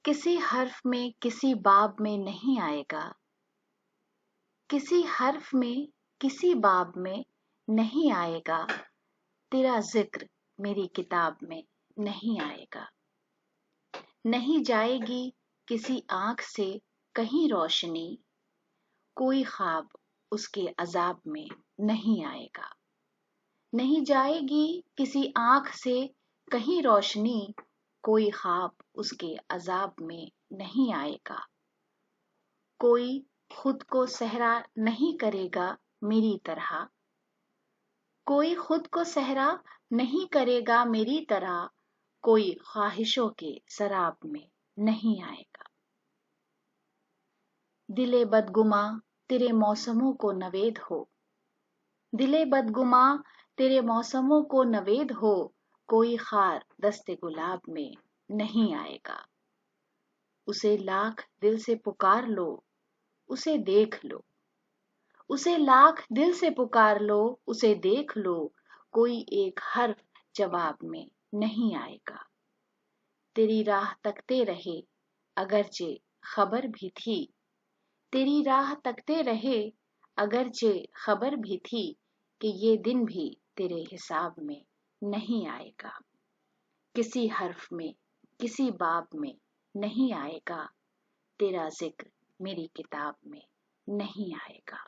किसी हर्फ में किसी बाब में नहीं आएगा, किसी हर्फ में किसी बाब में नहीं आएगा, तेरा जिक्र मेरी किताब में नहीं आएगा। नहीं जाएगी किसी आँख से कहीं रोशनी, कोई ख्वाब उसके अजाब में नहीं आएगा। नहीं जाएगी किसी आँख से कहीं रोशनी, कोई ख्वाब उसके अजाब में नहीं आएगा। कोई खुद को सहरा नहीं करेगा मेरी तरह, कोई खुद को सहरा नहीं करेगा मेरी तरह, कोई ख्वाहिशों के शराब में नहीं आएगा। दिले बदगुमा तेरे मौसमों को नवेद हो, दिले बदगुमा तेरे मौसमों को नवेद हो, कोई खार दस्ते गुलाब में नहीं आएगा। उसे लाख दिल से पुकार लो, उसे देख लो, उसे लाख दिल से पुकार लो, उसे देख लो, कोई एक हर्फ जवाब में नहीं आएगा। तेरी राह तकते रहे अगरचे खबर भी थी, तेरी राह तकते रहे अगरचे खबर भी थी, कि ये दिन भी तेरे हिसाब में नहीं आएगा। किसी हर्फ में किसी बाब में नहीं आएगा, तेरा जिक्र मेरी किताब में नहीं आएगा।